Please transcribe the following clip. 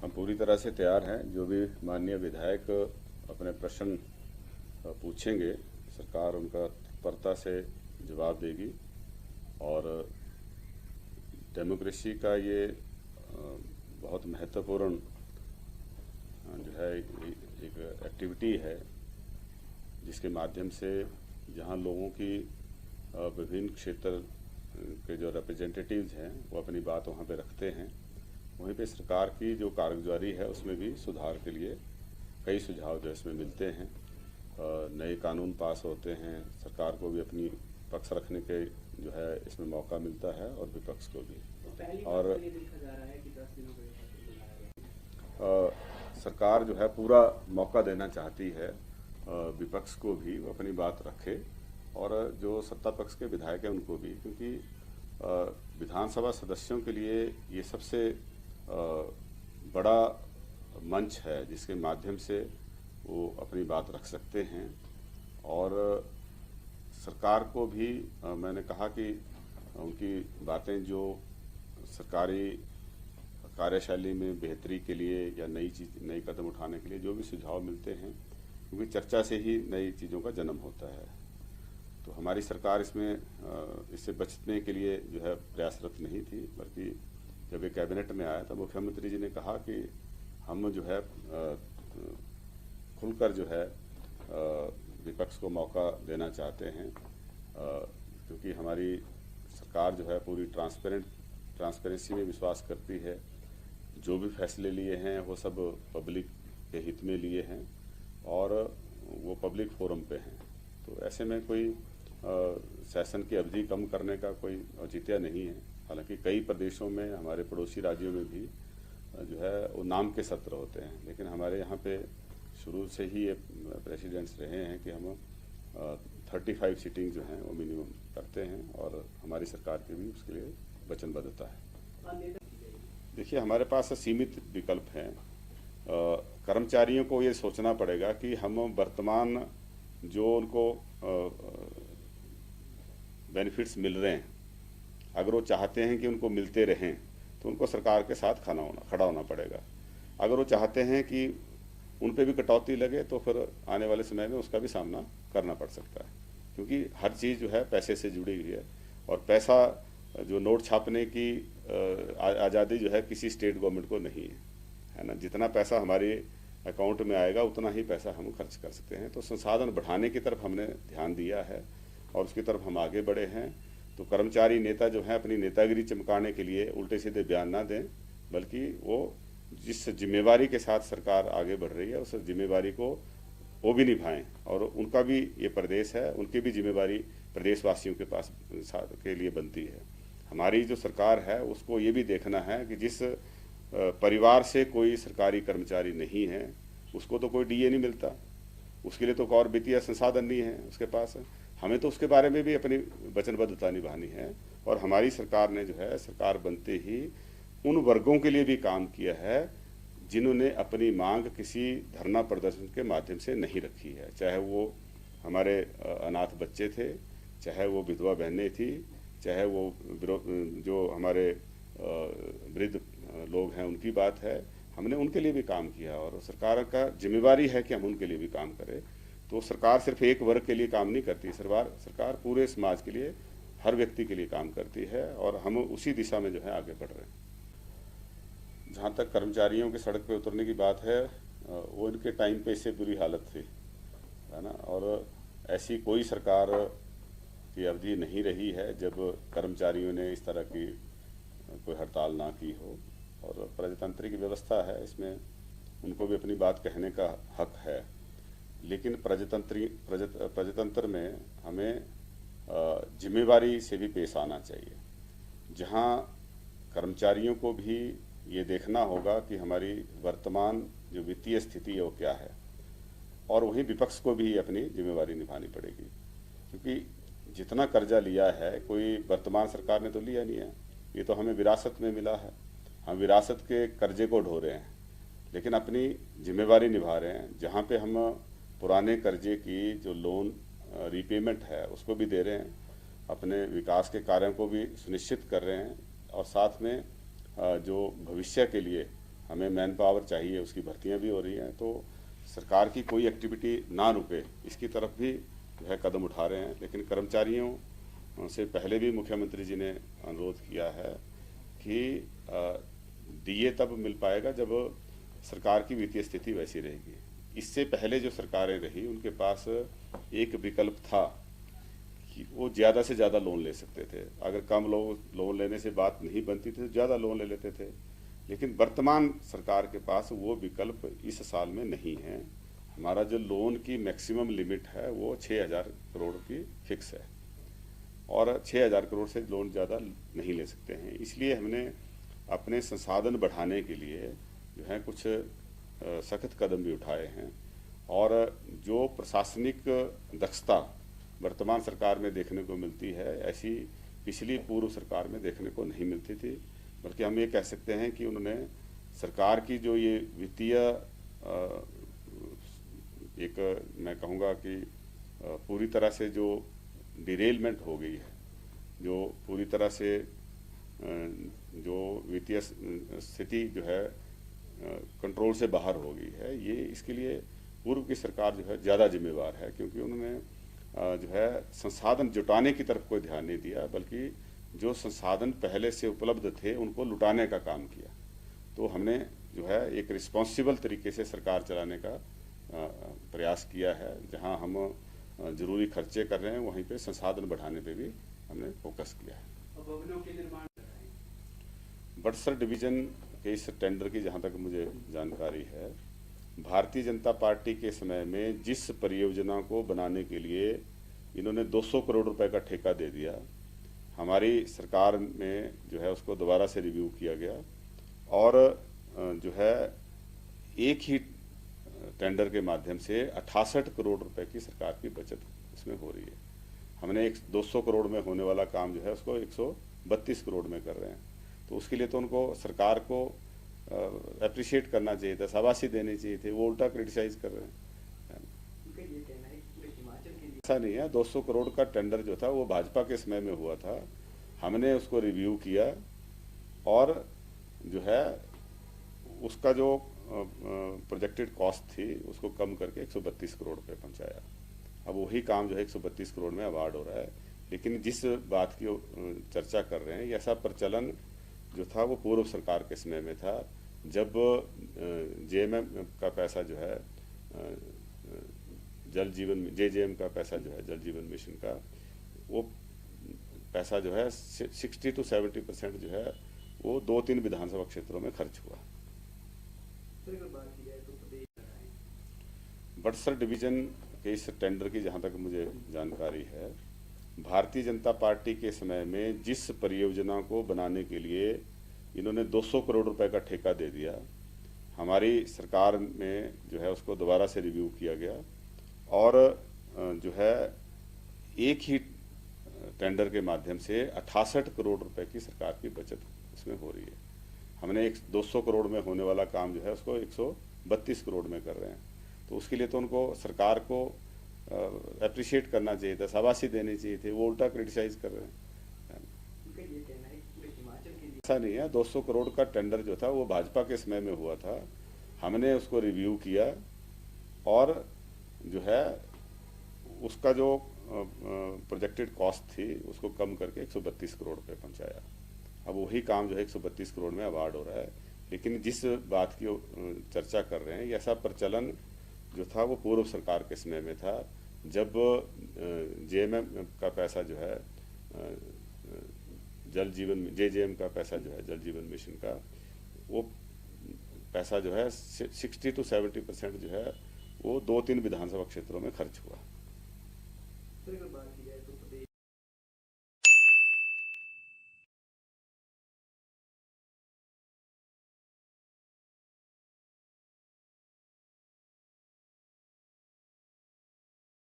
हम पूरी तरह से तैयार हैं। जो भी माननीय विधायक अपने प्रश्न पूछेंगे, सरकार उनका तत्परता से जवाब देगी। और डेमोक्रेसी का ये बहुत महत्वपूर्ण जो है एक एक्टिविटी है, जिसके माध्यम से जहां लोगों की विभिन्न क्षेत्र के जो रिप्रेजेंटेटिव्स हैं वो अपनी बात वहां पे रखते हैं, वहीं पे सरकार की जो कारगुजारी है उसमें भी सुधार के लिए कई सुझाव जो इसमें मिलते हैं। नए कानून पास होते हैं, सरकार को भी अपनी पक्ष रखने के जो है इसमें मौका मिलता है और विपक्ष को भी। और सरकार जो है पूरा मौका देना चाहती है विपक्ष को भी वो अपनी बात रखे, और जो सत्ता पक्ष के विधायक हैं उनको भी, क्योंकि विधानसभा सदस्यों के लिए ये सबसे बड़ा मंच है जिसके माध्यम से वो अपनी बात रख सकते हैं। और सरकार को भी मैंने कहा कि उनकी बातें जो सरकारी कार्यशैली में बेहतरी के लिए या नई कदम उठाने के लिए जो भी सुझाव मिलते हैं, क्योंकि चर्चा से ही नई चीज़ों का जन्म होता है। तो हमारी सरकार इससे बचने के लिए जो है प्रयासरत नहीं थी, बल्कि जब ये कैबिनेट में आया तो मुख्यमंत्री जी ने कहा कि हम जो है खुलकर जो है विपक्ष को मौका देना चाहते हैं, क्योंकि हमारी सरकार जो है पूरी ट्रांसपेरेंसी में विश्वास करती है। जो भी फैसले लिए हैं वो सब पब्लिक के हित में लिए हैं और वो पब्लिक फोरम पे हैं। तो ऐसे में कोई सेशन की अवधि कम करने का कोई औचित्य नहीं है। हालांकि कई प्रदेशों में, हमारे पड़ोसी राज्यों में भी जो है वो नाम के सत्र होते हैं, लेकिन हमारे यहाँ पे शुरू से ही ये प्रेसिडेंट्स रहे हैं कि हम 35 सीटिंग जो हैं वो मिनिमम करते हैं, और हमारी सरकार की भी उसके लिए वचनबद्धता है। देखिए, हमारे पास सीमित विकल्प हैं। कर्मचारियों को ये सोचना पड़ेगा कि हम वर्तमान जो उनको बेनिफिट्स मिल रहे हैं, अगर वो चाहते हैं कि उनको मिलते रहें तो उनको सरकार के साथ खड़ा होना पड़ेगा। अगर वो चाहते हैं कि उन पे भी कटौती लगे तो फिर आने वाले समय में उसका भी सामना करना पड़ सकता है, क्योंकि हर चीज़ जो है पैसे से जुड़ी हुई है। और पैसा, जो नोट छापने की आज़ादी जो है किसी स्टेट गवर्नमेंट को नहीं है ना। जितना पैसा हमारे अकाउंट में आएगा उतना ही पैसा हम खर्च कर सकते हैं। तो संसाधन बढ़ाने की तरफ हमने ध्यान दिया है और उसकी तरफ हम आगे बढ़े हैं। तो कर्मचारी नेता जो है अपनी नेतागिरी चमकाने के लिए उल्टे सीधे बयान ना दें, बल्कि वो जिस जिम्मेवारी के साथ सरकार आगे बढ़ रही है उस जिम्मेवारी को वो भी निभाएं, और उनका भी ये प्रदेश है, उनकी भी जिम्मेवारी प्रदेशवासियों के पास के लिए बनती है। हमारी जो सरकार है उसको ये भी देखना है कि जिस परिवार से कोई सरकारी कर्मचारी नहीं है उसको तो कोई डीए नहीं मिलता, उसके लिए तो और वित्तीय संसाधन नहीं है उसके पास। हमें तो उसके बारे में भी अपनी वचनबद्धता निभानी है। और हमारी सरकार ने जो है सरकार बनते ही उन वर्गों के लिए भी काम किया है जिन्होंने अपनी मांग किसी धरना प्रदर्शन के माध्यम से नहीं रखी है, चाहे वो हमारे अनाथ बच्चे थे, चाहे वो विधवा बहनें थी, चाहे वो जो हमारे वृद्ध लोग हैं उनकी बात है। हमने उनके लिए भी काम किया और सरकार का जिम्मेवारी है कि हम उनके लिए भी काम करें। तो सरकार सिर्फ एक वर्ग के लिए काम नहीं करती, सरकार पूरे समाज के लिए, हर व्यक्ति के लिए काम करती है, और हम उसी दिशा में जो है आगे बढ़ रहे हैं। जहाँ तक कर्मचारियों के सड़क पे उतरने की बात है, वो इनके टाइम पे इससे बुरी हालत थी, है ना। और ऐसी कोई सरकार की अवधि नहीं रही है जब कर्मचारियों ने इस तरह की कोई हड़ताल ना की हो। और प्रजातंत्र की व्यवस्था है, इसमें उनको भी अपनी बात कहने का हक है, लेकिन प्रजातंत्र में हमें जिम्मेवारी से भी पेश आना चाहिए। जहां कर्मचारियों को भी ये देखना होगा कि हमारी वर्तमान जो वित्तीय स्थिति है वो क्या है, और वहीं विपक्ष को भी अपनी जिम्मेवारी निभानी पड़ेगी, क्योंकि जितना कर्जा लिया है कोई वर्तमान सरकार ने तो लिया नहीं है, ये तो हमें विरासत में मिला है। हम विरासत के कर्जे को ढो रहे हैं, लेकिन अपनी जिम्मेवारी निभा रहे हैं। जहाँ पे हम पुराने कर्जे की जो लोन रीपेमेंट है उसको भी दे रहे हैं, अपने विकास के कार्यों को भी सुनिश्चित कर रहे हैं, और साथ में जो भविष्य के लिए हमें मैन पावर चाहिए, उसकी भर्तियां भी हो रही हैं, तो सरकार की कोई एक्टिविटी ना रुके इसकी तरफ भी जो है कदम उठा रहे हैं। लेकिन कर्मचारियों से पहले भी मुख्यमंत्री जी ने अनुरोध किया है कि डीए तब मिल पाएगा जब सरकार की वित्तीय स्थिति वैसी रहेगी। इससे पहले जो सरकारें रही उनके पास एक विकल्प था कि वो ज़्यादा से ज़्यादा लोन ले सकते थे। अगर कम लोन लेने से बात नहीं बनती थी तो ज़्यादा लोन ले लेते थे। लेकिन वर्तमान सरकार के पास वो विकल्प इस साल में नहीं है। हमारा जो लोन की मैक्सिमम लिमिट है वो 6,000 करोड़ की फिक्स है और 6,000 करोड़ से लोन ज़्यादा नहीं ले सकते हैं। इसलिए हमने अपने संसाधन बढ़ाने के लिए जो है कुछ सख्त कदम भी उठाए हैं। और जो प्रशासनिक दक्षता वर्तमान सरकार में देखने को मिलती है, ऐसी पिछली पूर्व सरकार में देखने को नहीं मिलती थी। बल्कि हम ये कह सकते हैं कि उन्होंने सरकार की जो ये वित्तीय एक मैं कहूँगा कि पूरी तरह से जो डिरेलमेंट हो गई है, जो पूरी तरह से जो वित्तीय स्थिति जो है कंट्रोल से बाहर हो गई है, ये इसके लिए पूर्व की सरकार जो है ज़्यादा जिम्मेवार है। क्योंकि उन्होंने जो है संसाधन जुटाने की तरफ कोई ध्यान नहीं दिया, बल्कि जो संसाधन पहले से उपलब्ध थे उनको लुटाने का काम किया। तो हमने जो है एक रिस्पॉन्सिबल तरीके से सरकार चलाने का प्रयास किया है। जहां हम जरूरी खर्चे कर रहे हैं वहीं पे संसाधन बढ़ाने पे भी हमने फोकस किया है। भवनों के निर्माण बड़सर डिवीजन के इस टेंडर की जहां तक मुझे जानकारी है, भारतीय जनता पार्टी के समय में जिस परियोजना को बनाने के लिए इन्होंने 200 करोड़ रुपए का ठेका दे दिया, हमारी सरकार में जो है उसको दोबारा से रिव्यू किया गया और जो है एक ही टेंडर के माध्यम से 68 करोड़ रुपए की सरकार की बचत इसमें हो रही है। हमने 200 करोड़ में होने वाला काम जो है उसको 132 करोड़ में कर रहे हैं। तो उसके लिए तो उनको सरकार को अप्रिशिएट करना चाहिए था, शाबाशी देनी चाहिए थी। वो उल्टा क्रिटिसाइज कर रहे हैं। ऐसा नहीं है, 200 करोड़ का टेंडर जो था वो भाजपा के समय में हुआ था। हमने उसको रिव्यू किया और जो है उसका जो प्रोजेक्टेड कॉस्ट थी उसको कम करके 132 करोड़ पे पहुंचाया। अब वही काम जो है 132 करोड़ में अवार्ड हो रहा है। लेकिन जिस बात की चर्चा कर रहे हैं, ऐसा प्रचलन जो था वो पूर्व सरकार के समय में था, जब जेएमएम का पैसा जो है जल जीवन जेजेएम का पैसा जो है जल जीवन मिशन का, वो पैसा जो है 60 to 70% जो है वो 2-3 विधानसभा क्षेत्रों में खर्च हुआ। बड़सर डिवीजन के इस टेंडर की जहां तक मुझे जानकारी है, भारतीय जनता पार्टी के समय में जिस परियोजना को बनाने के लिए इन्होंने 200 करोड़ रुपए का ठेका दे दिया, हमारी सरकार में जो है उसको दोबारा से रिव्यू किया गया और जो है एक ही टेंडर के माध्यम से 68 करोड़ रुपए की सरकार की बचत इसमें हो रही है। हमने 200 करोड़ में होने वाला काम जो है उसको 132 करोड़ में कर रहे हैं। तो उसके लिए तो उनको सरकार को अप्रिशिएट करना चाहिए था, शाबाशी देनी चाहिए थी। वो उल्टा क्रिटिसाइज कर रहे हैं। ऐसा नहीं है, 200 करोड़ का टेंडर जो था वो भाजपा के समय में हुआ था। हमने उसको रिव्यू किया और जो है उसका जो प्रोजेक्टेड कॉस्ट थी उसको कम करके 132 करोड़ पे पहुंचाया। अब वही काम जो है 132 करोड़ में अवार्ड हो रहा है। लेकिन जिस बात की चर्चा कर रहे हैं, ऐसा प्रचलन जो था वो पूर्व सरकार के समय में था, जब जेएमएम का पैसा जो है जल जीवन जेजेएम का पैसा जो है जल जीवन मिशन का, वो पैसा जो है 60 to 70% जो है वो 2-3 विधानसभा क्षेत्रों में खर्च हुआ।